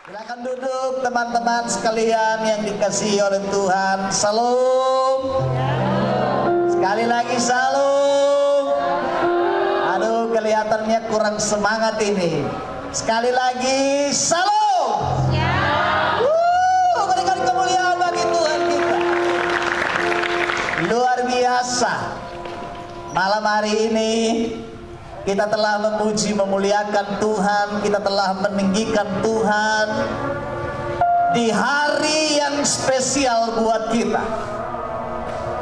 Silakan duduk teman-teman sekalian yang dikasihi oleh Tuhan. Salam. Sekali lagi salam. Aduh, kelihatannya kurang semangat ini. Sekali lagi salam. Berikan kemuliaan bagi Tuhan kita. Luar biasa. Malam hari ini kita telah memuji, memuliakan Tuhan, kita telah meninggikan Tuhan di hari yang spesial buat kita.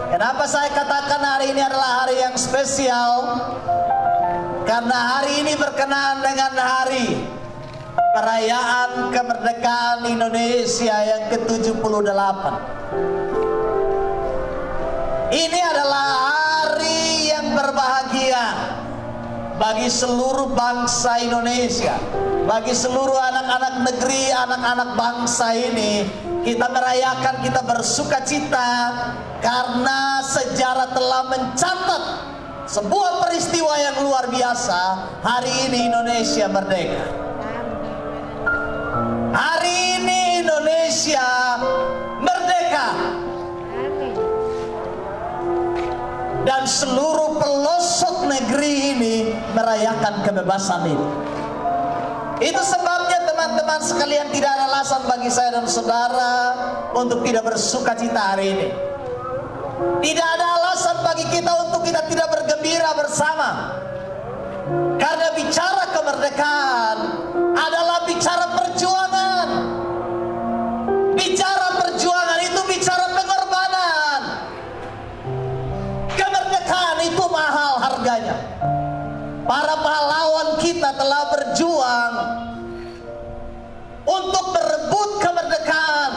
Kenapa saya katakan hari ini adalah hari yang spesial? Karena hari ini berkenaan dengan hari perayaan kemerdekaan Indonesia yang ke-78. Ini adalah hari yang berbahagia bagi seluruh bangsa Indonesia, bagi seluruh anak-anak negeri, anak-anak bangsa ini. Kita merayakan, kita bersuka cita karena sejarah telah mencatat sebuah peristiwa yang luar biasa. Hari ini Indonesia merdeka. Hari ini Indonesia merdeka. Dan seluruh pelosok negeri ini merayakan kebebasan ini. Itu sebabnya teman-teman sekalian, tidak ada alasan bagi saya dan saudara untuk tidak bersuka cita hari ini. Tidak ada alasan bagi kita untuk kita tidak bergembira bersama. Karena bicara kemerdekaan adalah bicara perjuangan. Bicara perjuangan itu bicara pengorbanan. Kemerdekaan itu mahal harganya. Para pahlawan kita telah berjuang untuk berebut kemerdekaan,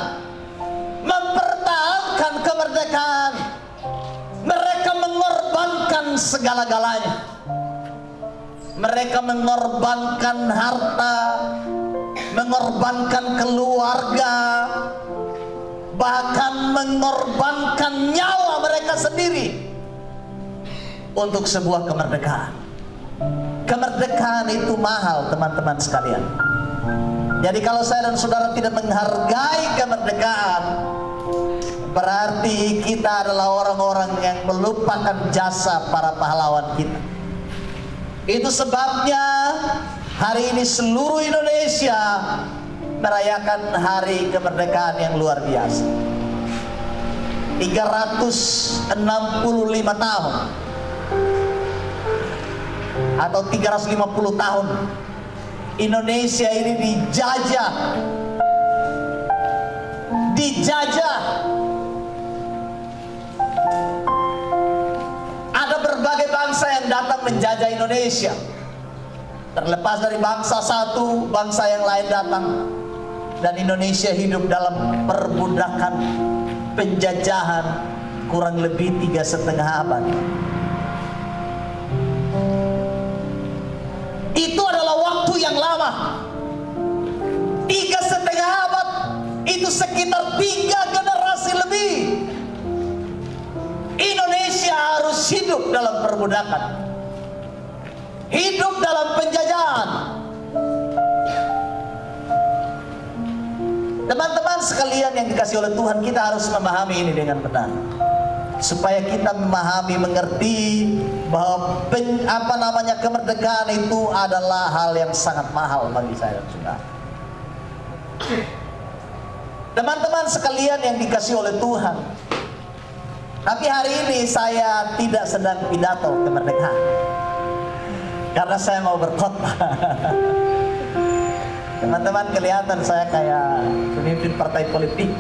mempertahankan kemerdekaan. Mereka mengorbankan segala-galanya. Mereka mengorbankan harta, mengorbankan keluarga, bahkan mengorbankan nyawa mereka sendiri untuk sebuah kemerdekaan. Kemerdekaan itu mahal, teman-teman sekalian. Jadi kalau saya dan saudara tidak menghargai kemerdekaan, berarti kita adalah orang-orang yang melupakan jasa para pahlawan kita. Itu sebabnya hari ini seluruh Indonesia merayakan hari kemerdekaan yang luar biasa. 365 tahun atau 350 tahun Indonesia ini dijajah. Ada berbagai bangsa yang datang menjajah Indonesia. Terlepas dari bangsa satu, bangsa yang lain datang, dan Indonesia hidup dalam perbudakan, penjajahan kurang lebih 3,5 abad. Itu adalah waktu yang lama. 3,5 abad itu sekitar 3 generasi lebih. Indonesia harus hidup dalam perbudakan, hidup dalam penjajahan. Teman-teman sekalian yang dikasihi oleh Tuhan, kita harus memahami ini dengan benar, supaya kita memahami, mengerti bahwa kemerdekaan itu adalah hal yang sangat mahal bagi saya dan saudara. Teman-teman sekalian yang dikasihi oleh Tuhan, tapi hari ini saya tidak sedang pidato kemerdekaan, karena saya mau berkhotbah. Teman-teman, kelihatan saya kayak pemimpin partai politik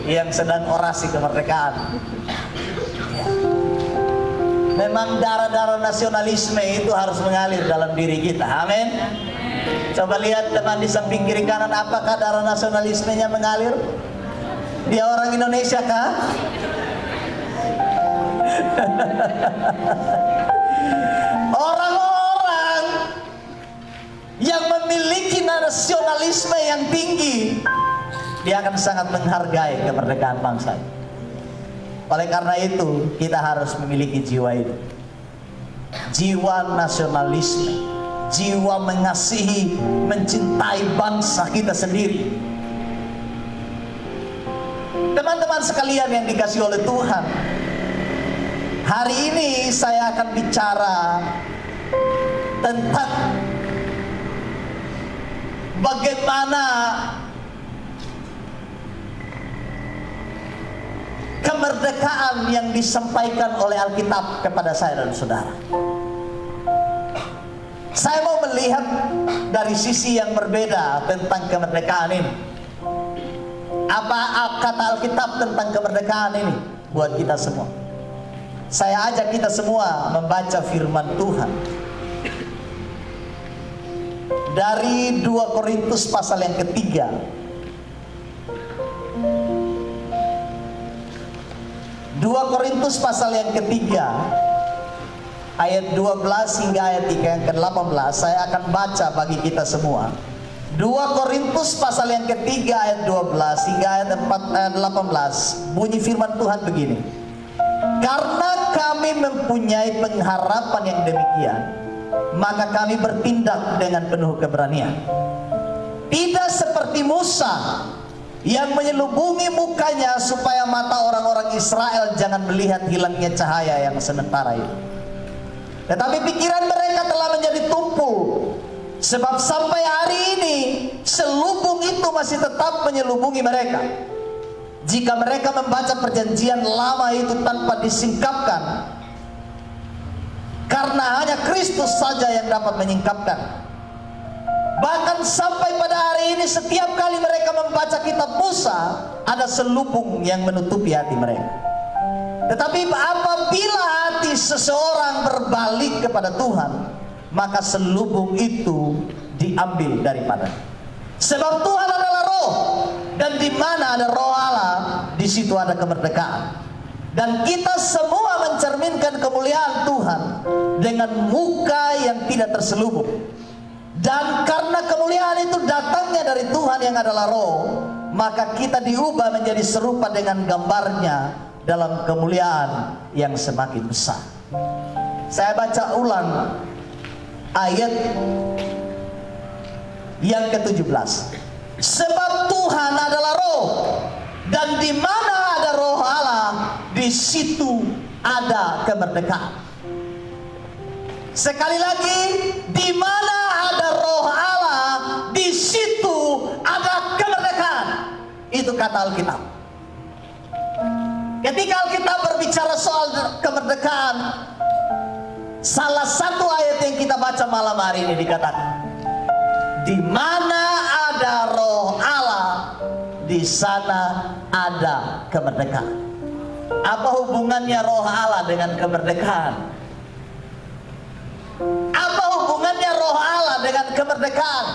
yang sedang orasi kemerdekaan. Memang darah-darah nasionalisme itu harus mengalir dalam diri kita. Amin. Coba lihat teman di samping kiri kanan, apakah darah nasionalismenya mengalir? Dia orang Indonesia kah? Orang-orang yang memiliki nasionalisme yang tinggi, dia akan sangat menghargai kemerdekaan bangsa. Oleh karena itu, kita harus memiliki jiwa itu, jiwa nasionalisme, jiwa mengasihi, mencintai bangsa kita sendiri. Teman-teman sekalian yang dikasihi oleh Tuhan, hari ini saya akan bicara tentang bagaimana kemerdekaan yang disampaikan oleh Alkitab kepada saya dan saudara. Saya mau melihat dari sisi yang berbeda tentang kemerdekaan ini. Apa kata Alkitab tentang kemerdekaan ini buat kita semua? Saya ajak kita semua membaca firman Tuhan dari 2 Korintus pasal yang ketiga. 2 Korintus pasal yang ketiga, ayat 12 hingga ayat 3 yang ke-18. Saya akan baca bagi kita semua. 2 Korintus pasal yang ketiga ayat 12 hingga ayat 18. Bunyi firman Tuhan begini. Karena kami mempunyai pengharapan yang demikian, maka kami bertindak dengan penuh keberanian. Tidak seperti Musa yang menyelubungi mukanya supaya mata orang-orang Israel jangan melihat hilangnya cahaya yang sementara itu. Tetapi pikiran mereka telah menjadi tumpul, sebab sampai hari ini selubung itu masih tetap menyelubungi mereka. Jika mereka membaca perjanjian lama itu tanpa disingkapkan, karena hanya Kristus saja yang dapat menyingkapkan. Bahkan sampai pada hari ini setiap kali mereka membaca kitab Musa, ada selubung yang menutupi hati mereka. Tetapi apabila hati seseorang berbalik kepada Tuhan, maka selubung itu diambil daripadanya. Sebab Tuhan adalah roh, dan di mana ada roh Allah, di situ ada kemerdekaan. Dan kita semua mencerminkan kemuliaan Tuhan dengan muka yang tidak terselubung. Dan karena kemuliaan itu datangnya dari Tuhan yang adalah roh, maka kita diubah menjadi serupa dengan gambarnya dalam kemuliaan yang semakin besar. Saya baca ulang ayat yang ke-17. Sebab Tuhan adalah roh, dan di mana ada roh Allah, di situ ada kemerdekaan. Sekali lagi, di mana ada roh Allah, di situ ada kemerdekaan. Itu kata Alkitab. Ketika Alkitab berbicara soal kemerdekaan, salah satu ayat yang kita baca malam hari ini dikatakan, di mana ada roh Allah, di sana ada kemerdekaan. Apa hubungannya roh Allah dengan kemerdekaan? Apa hubungannya roh Allah dengan kemerdekaan?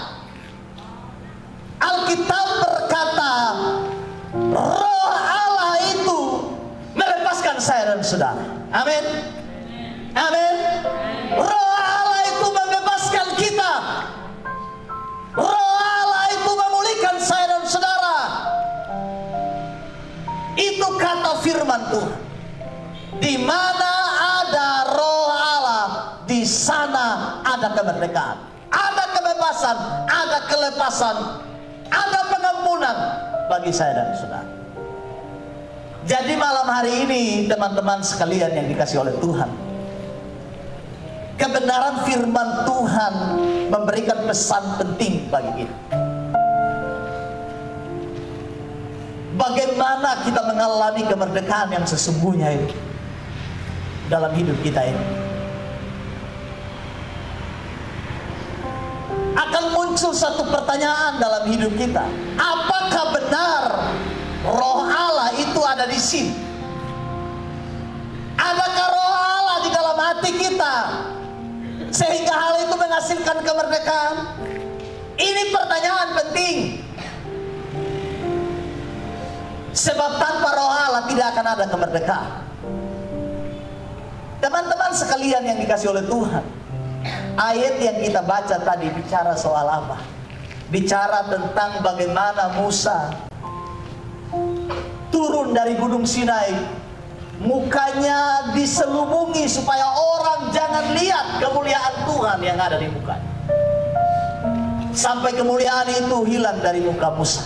Alkitab berkata, roh Allah itu melepaskan saya dan saudara. Amin. Amin. Roh Allah itu membebaskan kita. Roh Allah itu memulihkan saya dan saudara. Itu kata firman Tuhan. Di mana ada roh Allah, di sana ada kemerdekaan, ada kebebasan, ada kelepasan, ada pengampunan bagi saya dan saudara. Jadi malam hari ini teman-teman sekalian yang dikasihi oleh Tuhan, kebenaran firman Tuhan memberikan pesan penting bagi kita. Bagaimana kita mengalami kemerdekaan yang sesungguhnya itu dalam hidup kita ini? Akan muncul satu pertanyaan dalam hidup kita. Apakah benar roh Allah itu ada di sini? Adakah roh Allah di dalam hati kita sehingga hal itu menghasilkan kemerdekaan? Ini pertanyaan penting. Sebab tanpa roh Allah tidak akan ada kemerdekaan. Teman-teman sekalian yang dikasihi oleh Tuhan, ayat yang kita baca tadi bicara soal apa? Bicara tentang bagaimana Musa turun dari Gunung Sinai, mukanya diselubungi supaya orang jangan lihat kemuliaan Tuhan yang ada di mukanya. sampai kemuliaan itu hilang dari muka Musa.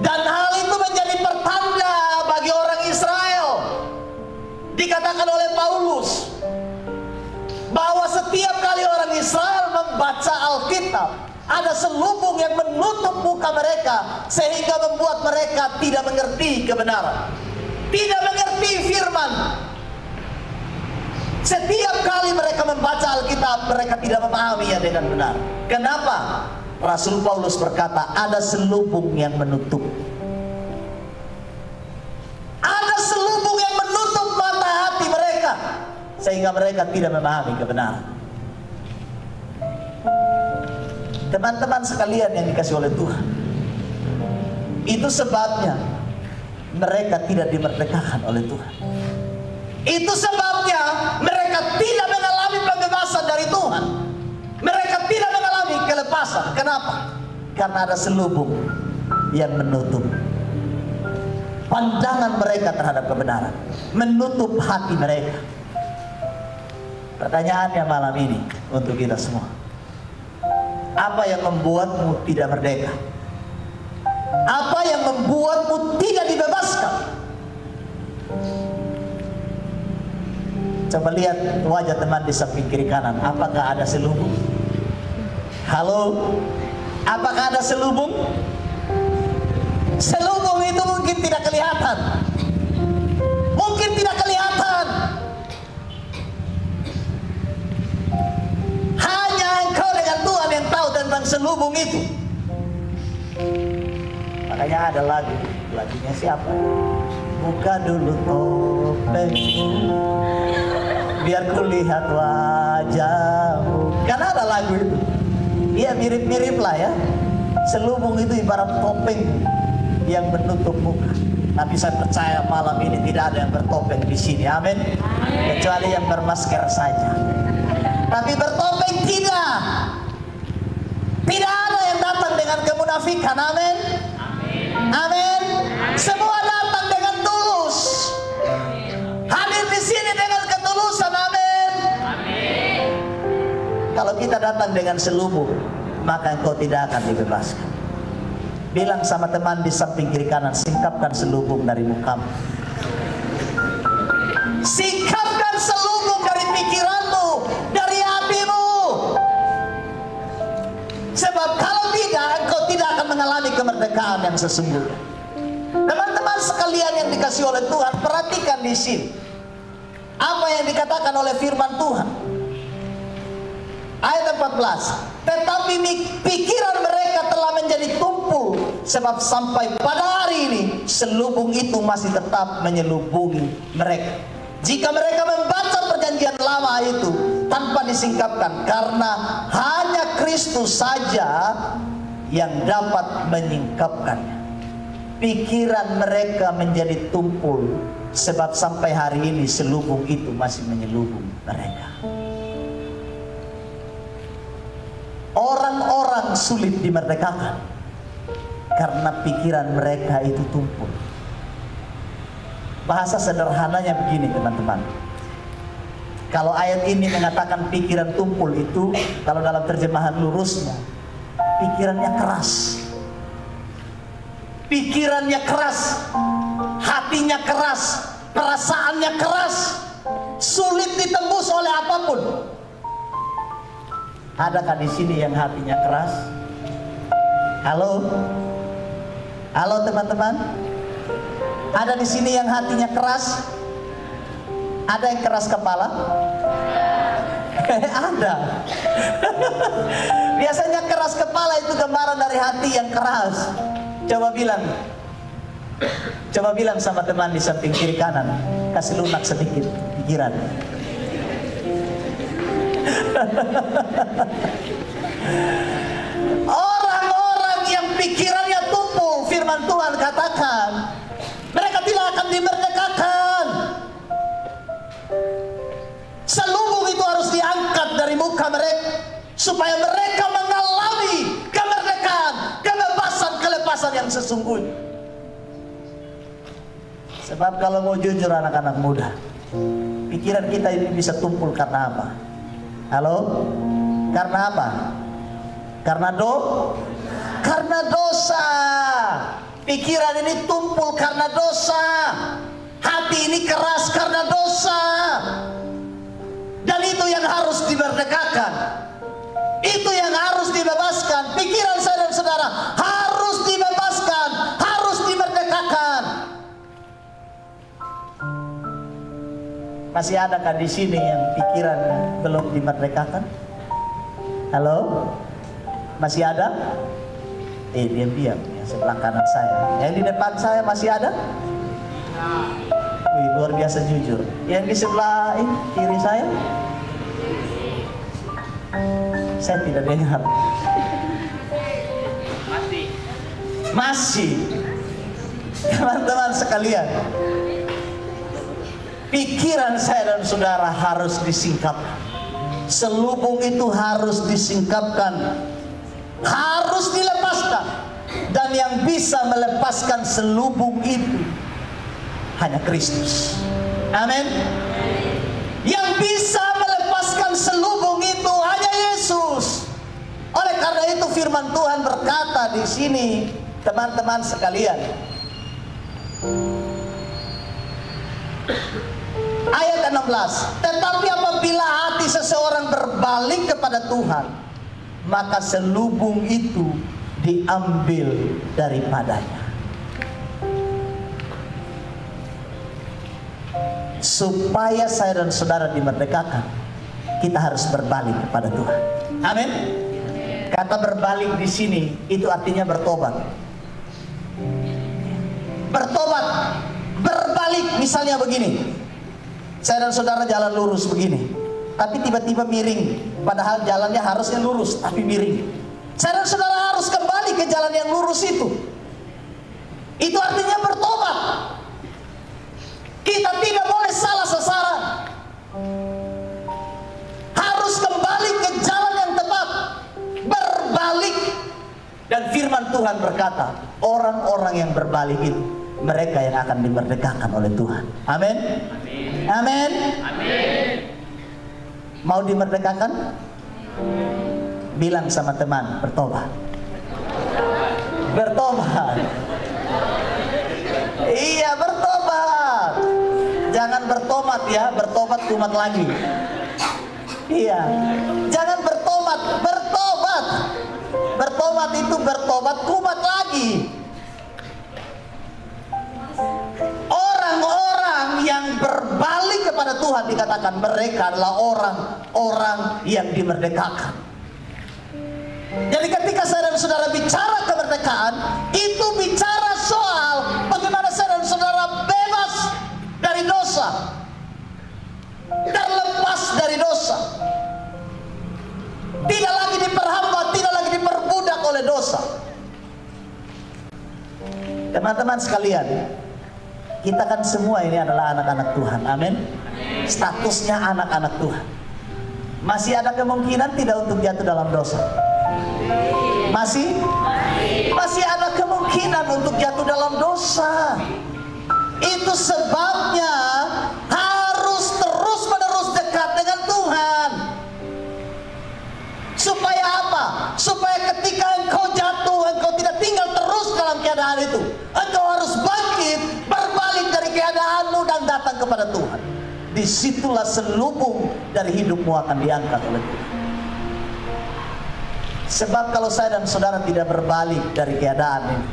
Dan hal itu menjadi pertanda bagi orang Israel. Dikatakan oleh Paulus bahwa setiap kali orang Israel membaca Alkitab, ada selubung yang menutup muka mereka, sehingga membuat mereka tidak mengerti kebenaran, tidak mengerti firman. Setiap kali mereka membaca Alkitab, mereka tidak memahaminya dengan benar. Kenapa? Rasul Paulus berkata, ada selubung yang menutup. Ada selubung yang menutup mata hati mereka, sehingga mereka tidak memahami kebenaran. Teman-teman sekalian yang dikasih oleh Tuhan, itu sebabnya mereka tidak dimerdekakan oleh Tuhan. Itu sebabnya mereka tidak mengalami pembebasan dari Tuhan. Mereka tidak mengalami kelepasan. Kenapa? Karena ada selubung yang menutup pandangan mereka terhadap kebenaran, menutup hati mereka. Pertanyaannya malam ini untuk kita semua, apa yang membuatmu tidak merdeka? Apa yang membuatmu tidak dibebaskan? Coba lihat wajah teman di samping kiri kanan. Apakah ada selubung? Halo? Apakah ada selubung? Selubung itu mungkin tidak kelihatan. Mungkin tidak kelihatan. Hanya engkau dengan Tuhan yang tahu tentang selubung itu. Makanya ada lagunya siapa? Buka dulu topengmu, biar kulihat wajahmu. Karena ada lagu itu. Iya, mirip-mirip lah ya. Selubung itu ibarat topeng yang menutup muka. Tapi saya percaya malam ini tidak ada yang bertopeng di sini. Amin. Kecuali yang bermasker saja. Tapi bertopeng tidak. Tidak ada yang datang dengan kemunafikan. Amin. Amin. Semua datang dengan tulus. Hadir di sini dengan ketulusan. Amin. Kalau kita datang dengan selubung, maka engkau tidak akan dibebaskan. Bilang sama teman di samping kiri kanan, singkapkan selubung dari mukamu. Singkapkan selubung dari pikiranmu, dari hatimu. Sebab kalau tidak, engkau tidak akan mengalami kemerdekaan yang sesungguhnya. Teman-teman sekalian yang dikasih oleh Tuhan, perhatikan di sini apa yang dikatakan oleh firman Tuhan. Ayat 14. Tetapi pikiran mereka telah menjadi tumpul, sebab sampai pada hari ini selubung itu masih tetap menyelubungi mereka. Jika mereka membaca perjanjian lama itu tanpa disingkapkan, karena hanya Kristus saja yang dapat menyingkapkannya. Pikiran mereka menjadi tumpul, sebab sampai hari ini selubung itu masih menyelubung mereka. Orang-orang sulit dimerdekakan karena pikiran mereka itu tumpul. Bahasa sederhananya begini teman-teman. Kalau ayat ini mengatakan pikiran tumpul itu, kalau dalam terjemahan lurusnya, pikirannya keras. Pikirannya keras, hatinya keras, perasaannya keras, sulit ditembus oleh apapun. Adakah di sini yang hatinya keras? Halo? Halo teman-teman? Ada di sini yang hatinya keras? Ada yang keras kepala? Ada. Biasanya keras kepala itu gambaran dari hati yang keras. Coba bilang sama teman di samping kiri kanan, kasih lunak sedikit pikiran. Orang-orang yang pikirannya tumpul, firman Tuhan katakan, mereka tidak akan dimerdekakan. Selubung itu harus diangkat dari muka mereka, supaya mereka mengalami kemerdekaan, kebebasan, kelepasan yang sesungguhnya. Sebab kalau mau jujur anak-anak muda, pikiran kita ini bisa tumpul karena apa? Halo? Karena apa? Karena dosa. Pikiran ini tumpul karena dosa. Hati ini keras karena dosa. Dan itu yang harus dimerdekakan. Itu yang harus dibebaskan. Pikiran saya dan saudara harus dibebaskan, harus dimerdekakan. Masih adakah di sini yang pikiran belum dimerdekakan? Halo? Masih ada? Diam-diam ya, sebelah kanan saya. Yang di depan saya masih ada? Wih, luar biasa jujur. Yang di sebelah ini, kiri saya? Saya tidak dengar. Masih. Teman-teman sekalian, pikiran saya dan saudara harus disingkapkan. Selubung itu harus disingkapkan, harus dilepaskan. Dan yang bisa melepaskan selubung itu hanya Kristus. Amin. Yang bisa melepaskan selubung itu hanya Yesus. Oleh karena itu firman Tuhan berkata di sini, teman-teman sekalian, ayat 16, tetapi apabila hati seseorang berbalik kepada Tuhan, maka selubung itu diambil daripadanya. Supaya saya dan saudara dimerdekakan, kita harus berbalik kepada Tuhan. Amin. Kata berbalik di sini itu artinya bertobat. Bertobat, berbalik. Misalnya begini, saya dan saudara jalan lurus begini, tapi tiba-tiba miring, padahal jalannya harusnya lurus tapi miring. Saya dan saudara harus kembali ke jalan yang lurus itu. Itu artinya bertobat. Kita tidak boleh salah sasaran. Harus kembali ke jalan yang tepat, berbalik. Dan firman Tuhan berkata, orang-orang yang berbalik itu mereka yang akan dimerdekakan oleh Tuhan. Amin. Amin. Amin. Mau dimerdekakan? Bilang sama teman, bertobat. Bertobat. Iya, bertobat. Jangan bertobat ya, bertobat kumat lagi. Iya. Jangan bertobat, bertobat. Bertobat itu bertobat kumat lagi. Orang-orang yang berbalik kepada Tuhan dikatakan mereka adalah orang-orang yang dimerdekakan. Jadi ketika saya dan saudara bicara kemerdekaan, itu bicara soal bagaimana saya dan saudara bebas dari dosa, terlepas dari dosa, tidak lagi diperhamba, tidak lagi diperbudak oleh dosa. Teman-teman sekalian, kita kan semua ini adalah anak-anak Tuhan. Amin. Statusnya anak-anak Tuhan. Masih ada kemungkinan tidak untuk jatuh dalam dosa? Masih ada kemungkinan untuk jatuh dalam dosa. Itu sebabnya harus terus-menerus dekat dengan Tuhan. Supaya apa? Supaya ketika engkau jatuh, engkau tidak tinggal terus dalam keadaan itu. Engkau harus bangkit, berbalik dari keadaanmu dan datang kepada Tuhan. Disitulah selubung dari hidupmu akan diangkat oleh Tuhan. Sebab kalau saya dan saudara tidak berbalik dari keadaan ini,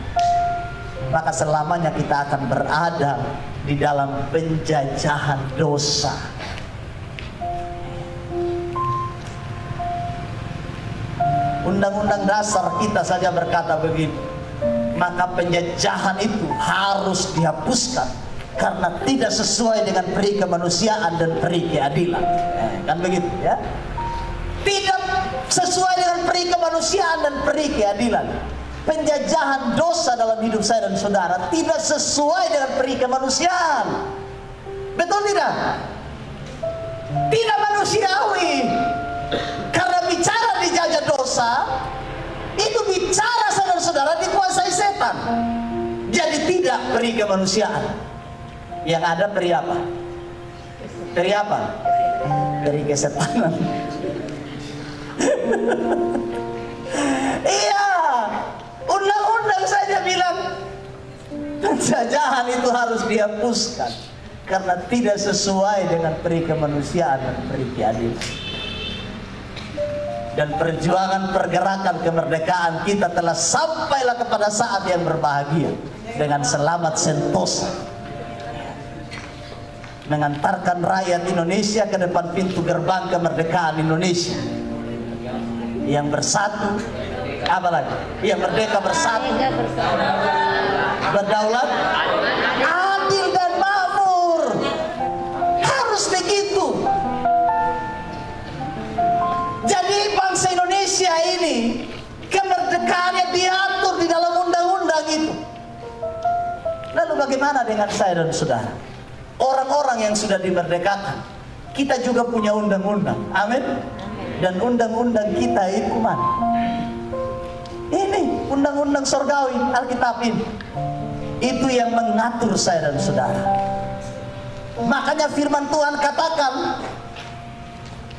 maka selamanya kita akan berada di dalam penjajahan dosa. Undang-undang dasar kita saja berkata begitu. Maka penjajahan itu harus dihapuskan karena tidak sesuai dengan peri kemanusiaan dan peri keadilan. Kan begitu ya? Tidak sesuai dengan peri kemanusiaan dan peri keadilan. Penjajahan dosa dalam hidup saya dan saudara tidak sesuai dengan peri kemanusiaan. Betul tidak? Tidak manusiawi. Karena bicara dijajah dosa, itu bicara saudara-saudara dikuasai setan. Jadi tidak peri kemanusiaan. Yang ada peri apa? Peri apa? Peri kesetanan. dia bilang penjajahan itu harus dihapuskan karena tidak sesuai dengan peri kemanusiaan dan peri keadilan. Dan perjuangan pergerakan kemerdekaan kita telah sampailah kepada saat yang berbahagia dengan selamat sentosa, mengantarkan rakyat Indonesia ke depan pintu gerbang kemerdekaan Indonesia yang bersatu, apalagi yang merdeka bersatu, berdaulat, adil dan makmur. Harus begitu. Jadi bangsa Indonesia ini kemerdekaannya diatur di dalam undang-undang itu. Lalu bagaimana dengan saya dan saudara? Orang-orang yang sudah dimerdekakan, kita juga punya undang-undang. Amin. Dan undang-undang kita itu mana? Ini undang-undang surgawi, Alkitab ini. Itu yang mengatur saya dan saudara. Makanya firman Tuhan katakan,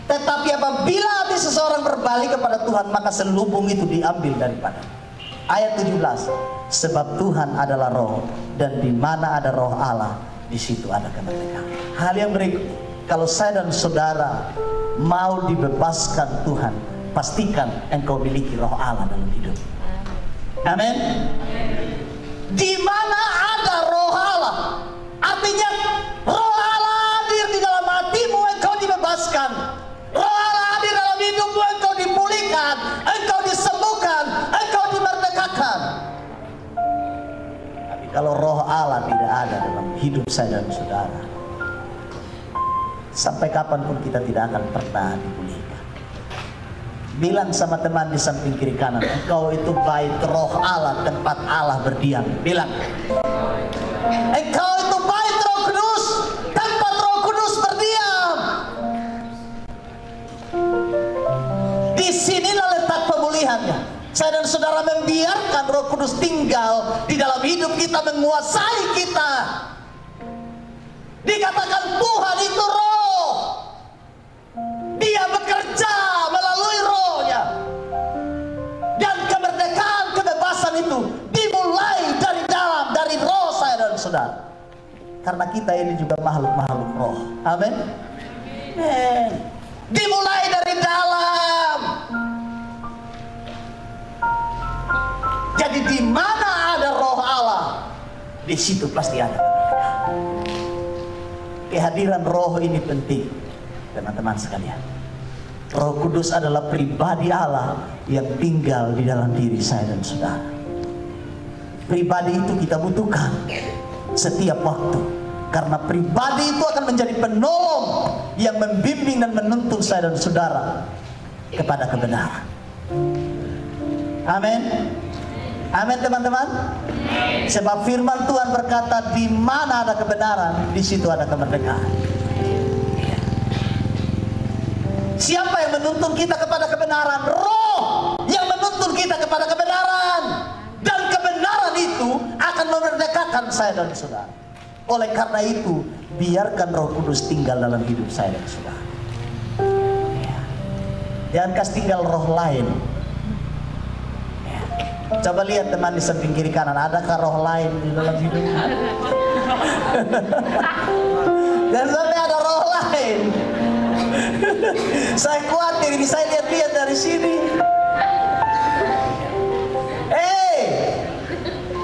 tetapi apabila hati seseorang berbalik kepada Tuhan, maka selubung itu diambil daripada. Ayat 17, sebab Tuhan adalah roh, dan di mana ada roh Allah, di situ ada kemerdekaan. Hal yang berikut, kalau saya dan saudara mau dibebaskan Tuhan, pastikan engkau miliki roh Allah dalam hidup. Amin. Di mana ada roh Allah, artinya roh Allah hadir di dalam hatimu, engkau dibebaskan. Roh Allah hadir dalam hidupmu, engkau dipulihkan, engkau disembuhkan, engkau dimerdekakan. Tapi kalau roh Allah tidak ada dalam hidup saya dan saudara, sampai kapanpun kita tidak akan pernah dipulihkan. Bilang sama teman di samping kiri kanan, engkau itu bait roh Allah, tempat Allah berdiam. Bilang, engkau itu bait Roh Kudus, tempat Roh Kudus berdiam. Di sinilah letak pemulihannya. Saya dan saudara membiarkan Roh Kudus tinggal di dalam hidup kita, menguasai kita. Dikatakan Tuhan itu roh. Dia bekerja melalui rohnya. Dan kemerdekaan, kebebasan itu dimulai dari dalam, dari roh saya dan saudara. Karena kita ini juga makhluk-makhluk roh. Amin. Dimulai dari dalam. Jadi di mana ada roh Allah, di situ pasti ada kemerdekaan. Kehadiran roh ini penting, teman-teman sekalian. Roh Kudus adalah pribadi Allah yang tinggal di dalam diri saya dan saudara. Pribadi itu kita butuhkan setiap waktu, karena pribadi itu akan menjadi penolong yang membimbing dan menuntun saya dan saudara kepada kebenaran. Amin. Amin teman-teman. Sebab firman Tuhan berkata, di mana ada kebenaran, di situ ada kemerdekaan. Siapa yang menuntun kita kepada kebenaran? Roh yang menuntun kita kepada kebenaran. Dan kebenaran itu akan memerdekakan saya dan saudara. Oleh karena itu, biarkan Roh Kudus tinggal dalam hidup saya dan saudara. Jangan kasih tinggal roh lain. Coba lihat teman di samping kiri kanan, adakah roh lain di dalam hidupmu? Dan sampai ada roh lain. Saya khawatir ini, saya lihat-lihat dari sini.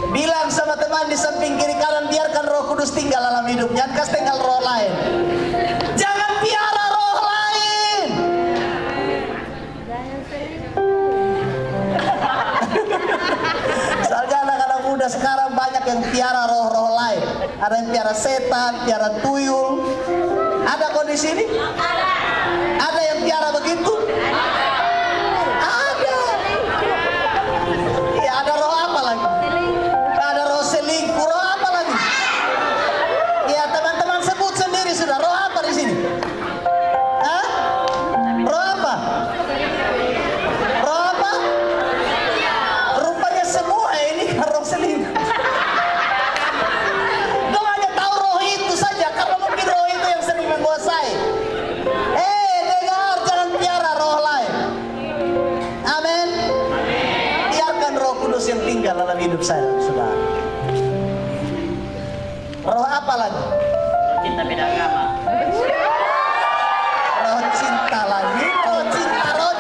Bilang sama teman di samping kiri kanan, biarkan Roh Kudus tinggal dalam hidupnya. Jangan kasih tinggal roh lain. Jangan piara roh lain. Misalnya anak-anak muda sekarang banyak yang piara roh-roh lain. Ada yang piara setan, piara tuyul. Ada kok di sini? Ada yang piara begitu? Ada. Iya, ada roh apa lagi? Ada roh selingkuh, roh apa lagi? Ya teman-teman sebut sendiri sudah, roh apa di sini? Hah? Roh apa? Roh apa? Rupanya semua ini kan roh selingkuh. Dong hanya tahu roh itu saja, karena mungkin roh itu yang sering menguasai. Dengar, jangan piara roh lain. saya dan saudara. Roh apa lagi? Cinta beda agama. Roh cinta lagi, roh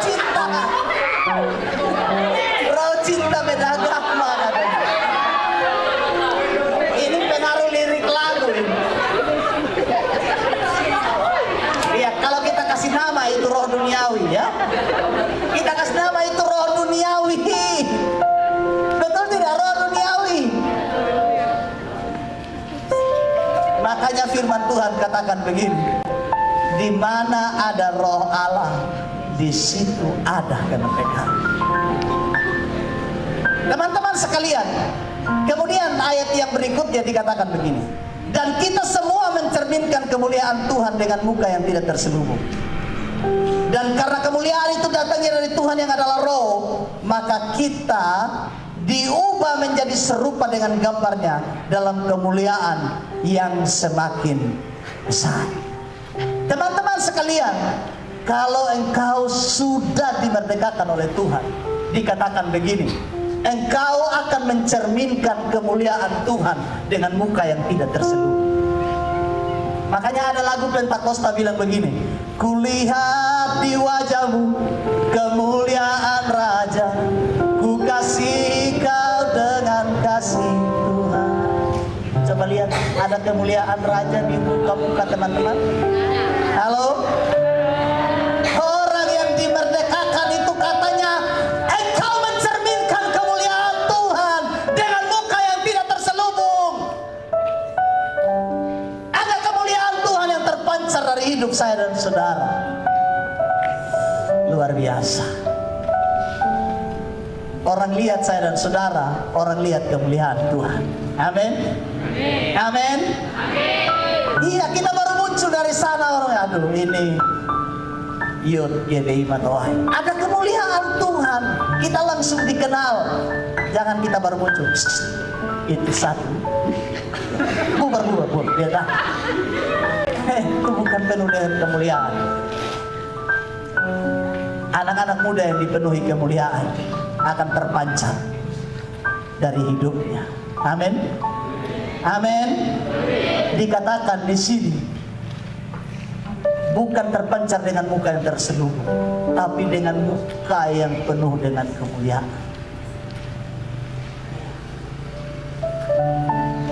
cinta. Roh cinta beda agama katanya. Ini pengaruh lirik lagu ini. Iya, kalau kita kasih nama itu roh duniawi ya. Kita kasih nama itu roh duniawi. Betul tidak, roh duniawi? Makanya firman Tuhan katakan begini, di mana ada roh Allah, di situ ada kemerdekaan. Teman-teman sekalian, kemudian ayat yang berikutnya dikatakan begini, dan kita semua mencerminkan kemuliaan Tuhan dengan muka yang tidak terselubung. Dan karena kemuliaan itu datangnya dari Tuhan yang adalah roh, maka kita diubah menjadi serupa dengan gambarnya dalam kemuliaan yang semakin besar. Teman-teman sekalian, kalau engkau sudah dimerdekakan oleh Tuhan, dikatakan begini, engkau akan mencerminkan kemuliaan Tuhan dengan muka yang tidak terselubung. Makanya ada lagu Pentakosta bilang begini, kulihat di wajahmu kemuliaan Raja, ku kasih kau dengan kasih Tuhan. Coba lihat, ada kemuliaan Raja di muka-muka teman-teman. Halo? Orang yang dimerdekakan itu katanya engkau mencerminkan kemuliaan Tuhan dengan muka yang tidak terselubung. Ada kemuliaan Tuhan yang terpancar dari hidup saya dan saudara. Luar biasa. Orang lihat saya dan saudara, orang lihat kemuliaan Tuhan. Amin. Amin. Iya, kita baru muncul dari sana orang, aduh ini Yud GDI Matoai. Ada kemuliaan Tuhan, kita langsung dikenal. Jangan kita baru muncul. Itu satu. Bubar, biar dah. Itu bukan penuh dengan kemuliaan. Anak-anak muda yang dipenuhi kemuliaan akan terpancar dari hidupnya. Amin. Amin. Dikatakan di sini bukan terpancar dengan muka yang terselubung, tapi dengan muka yang penuh dengan kemuliaan.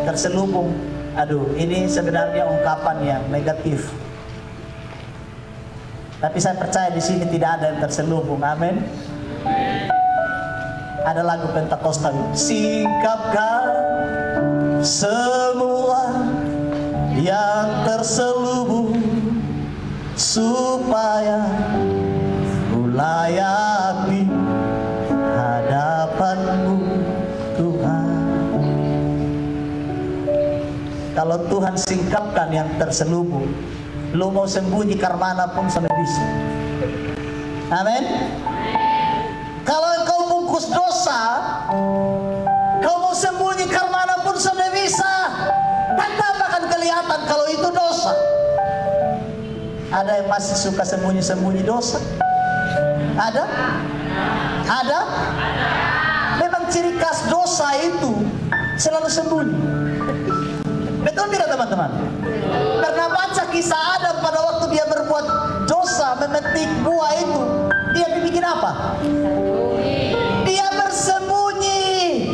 Terselubung, aduh, ini sebenarnya ungkapan yang negatif. Tapi saya percaya di sini tidak ada yang terselubung. Amin. Ada lagu Pentakosta, singkapkan semua yang terselubung supaya ku layak di hadapan-Mu Tuhan. Kalau Tuhan singkapkan yang terselubung, lu mau sembunyi karmana pun sampai bisa. Amin. Kalau engkau bungkus dosa, kau mau sembunyi karmana pun sampai bisa. Tetap akan kelihatan kalau itu dosa. Ada yang masih suka sembunyi-sembunyi dosa? Ada? Ada? Memang ciri khas dosa itu selalu sembunyi. Betul tidak teman-teman? Karena baca kisah Adam pada waktu dia berbuat dosa, memetik buah itu, dia bikin apa? Dia bersembunyi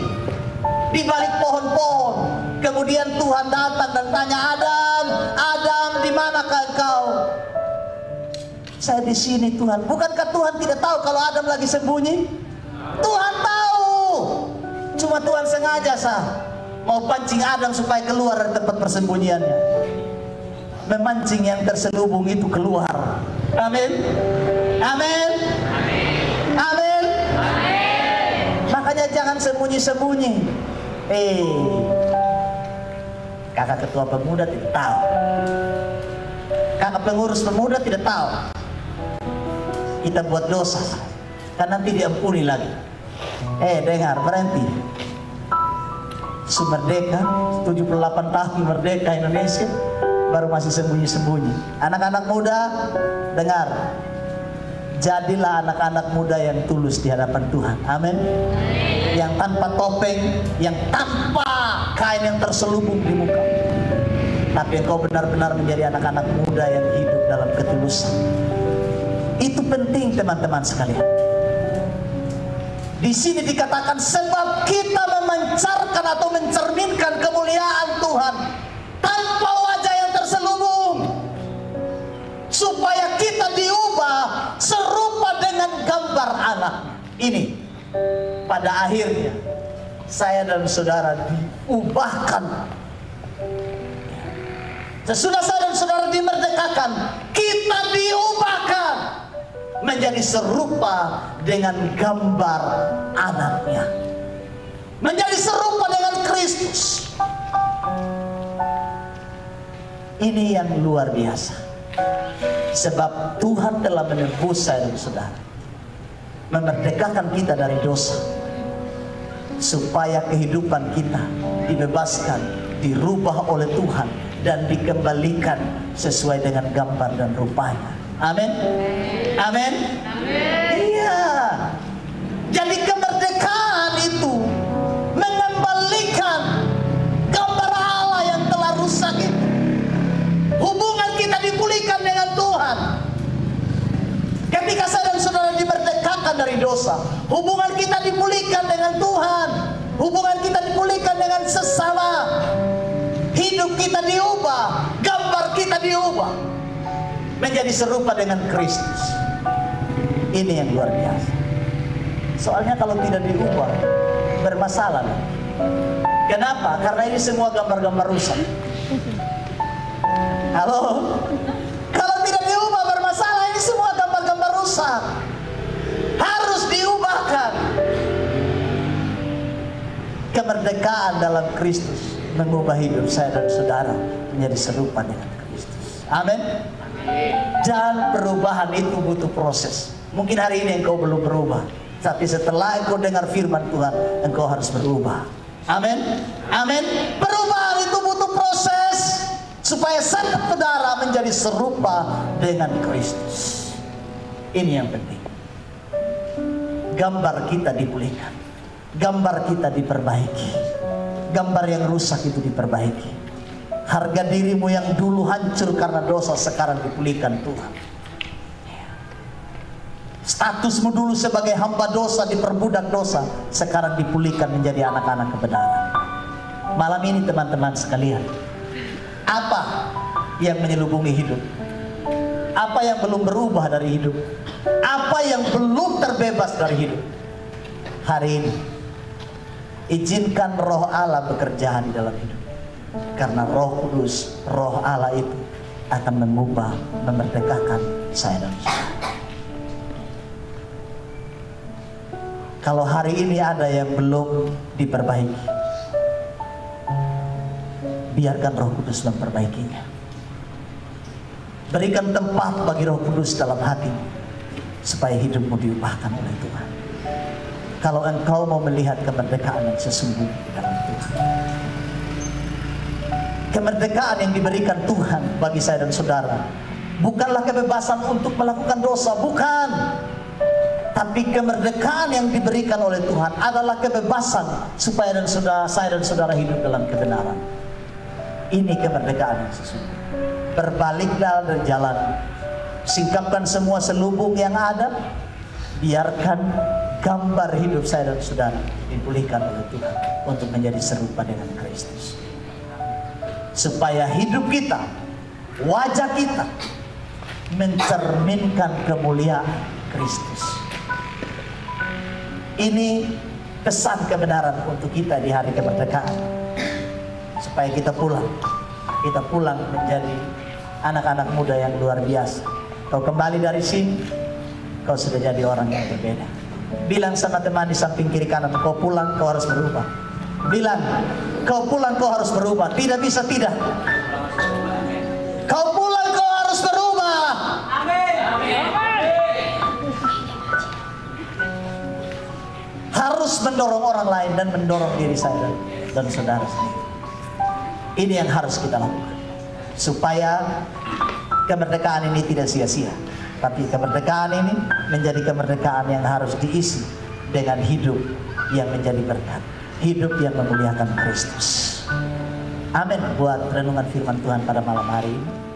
di balik pohon-pohon. Kemudian Tuhan datang dan tanya, Adam, Adam, di manakah engkau? Saya di sini Tuhan. Bukankah Tuhan tidak tahu kalau Adam lagi sembunyi? Tuhan tahu. Cuma Tuhan sengaja mau pancing Adam supaya keluar dari tempat persembunyiannya. Memancing yang terselubung itu keluar. Amin. Amin. Amin. Makanya jangan sembunyi-sembunyi. Kakak ketua pemuda tidak tahu. Kakak pengurus pemuda tidak tahu. Kita buat dosa, kan nanti diampuni lagi. Dengar, berhenti. Merdeka, 78 tahun merdeka Indonesia, baru masih sembunyi-sembunyi. Anak-anak muda, dengar. Jadilah anak-anak muda yang tulus di hadapan Tuhan. Amin. yang tanpa topeng, yang tanpa kain yang terselubung di muka. Tapi engkau benar-benar menjadi anak-anak muda yang hidup dalam ketulusan. Itu penting teman-teman sekalian. Di sini dikatakan sebab kita memancarkan atau mencerminkan kemuliaan Tuhan tanpa wajah yang terselubung, supaya kita diubah serupa dengan gambar anak. Ini pada akhirnya saya dan saudara diubahkan. Sesudah saya dan saudara dimerdekakan, kita diubahkan menjadi serupa dengan gambar anaknya, menjadi serupa dengan Kristus. Ini yang luar biasa, sebab Tuhan telah menebus saya dan saudara, memerdekakan kita dari dosa, supaya kehidupan kita dibebaskan, dirubah oleh Tuhan, dan dikembalikan sesuai dengan gambar dan rupanya. Amin. Amin. Iya. Jadi kemerdekaan itu mengembalikan gambar Allah yang telah rusak itu. Hubungan kita dipulihkan dengan Tuhan. Ketika saya dan saudara dimerdekakan dari dosa, hubungan kita dipulihkan dengan Tuhan. Hubungan kita dipulihkan dengan sesama. Hidup kita diubah, gambar kita diubah menjadi serupa dengan Kristus. Ini yang luar biasa. Soalnya kalau tidak diubah, bermasalah. Kenapa? Karena ini semua gambar-gambar rusak. Halo? Kalau tidak diubah, bermasalah. Ini semua gambar-gambar rusak. Harus diubahkan. Kemerdekaan dalam Kristus mengubah hidup saya dan saudara menjadi serupa dengan Kristus. Amin. Dan perubahan itu butuh proses. Mungkin hari ini engkau belum berubah, tapi setelah engkau dengar firman Tuhan, engkau harus berubah. Amin. Amin. Perubahan itu butuh proses supaya saudara menjadi serupa dengan Kristus. Ini yang penting. Gambar kita dipulihkan, gambar kita diperbaiki, gambar yang rusak itu diperbaiki. Harga dirimu yang dulu hancur karena dosa sekarang dipulihkan Tuhan. Statusmu dulu sebagai hamba dosa, diperbudak dosa, sekarang dipulihkan menjadi anak-anak kebenaran. Malam ini teman-teman sekalian, apa yang menyelubungi hidup? Apa yang belum berubah dari hidup? Apa yang belum terbebas dari hidup? Hari ini izinkan Roh Allah bekerja di dalam hidup. Karena Roh Kudus, Roh Allah itu akan mengubah, memerdekakan saya dan saudara. Kalau hari ini ada yang belum diperbaiki, biarkan Roh Kudus memperbaikinya. Berikan tempat bagi Roh Kudus dalam hati, supaya hidupmu diubahkan oleh Tuhan. Kalau engkau mau melihat kemerdekaan yang sesungguhnya dalam Tuhan, kemerdekaan yang diberikan Tuhan bagi saya dan saudara bukanlah kebebasan untuk melakukan dosa, bukan. Tapi kemerdekaan yang diberikan oleh Tuhan adalah kebebasan supaya saya dan saudara hidup dalam kebenaran. Ini kemerdekaan yang sesungguhnya. Berbaliklah dan jalan, singkapkan semua selubung yang ada, biarkan gambar hidup saya dan saudara dipulihkan oleh Tuhan untuk menjadi serupa dengan Kristus. Supaya hidup kita, wajah kita mencerminkan kemuliaan Kristus. Ini pesan kebenaran untuk kita di hari kemerdekaan. Supaya kita pulang menjadi anak-anak muda yang luar biasa. Kau kembali dari sini, kau sudah jadi orang yang berbeda. Bilang sama teman di samping kiri kanan, kau pulang, kau harus berubah. Bilang, kau pulang, kau harus berubah. Tidak bisa tidak. Kau pulang, kau harus berubah. Amin. Harus mendorong orang lain dan mendorong diri saya dan saudara sendiri. Ini yang harus kita lakukan, supaya kemerdekaan ini tidak sia-sia. Tapi kemerdekaan ini menjadi kemerdekaan yang harus diisi dengan hidup yang menjadi berkat, hidup yang memuliakan Kristus. Amin buat renungan firman Tuhan pada malam hari ini.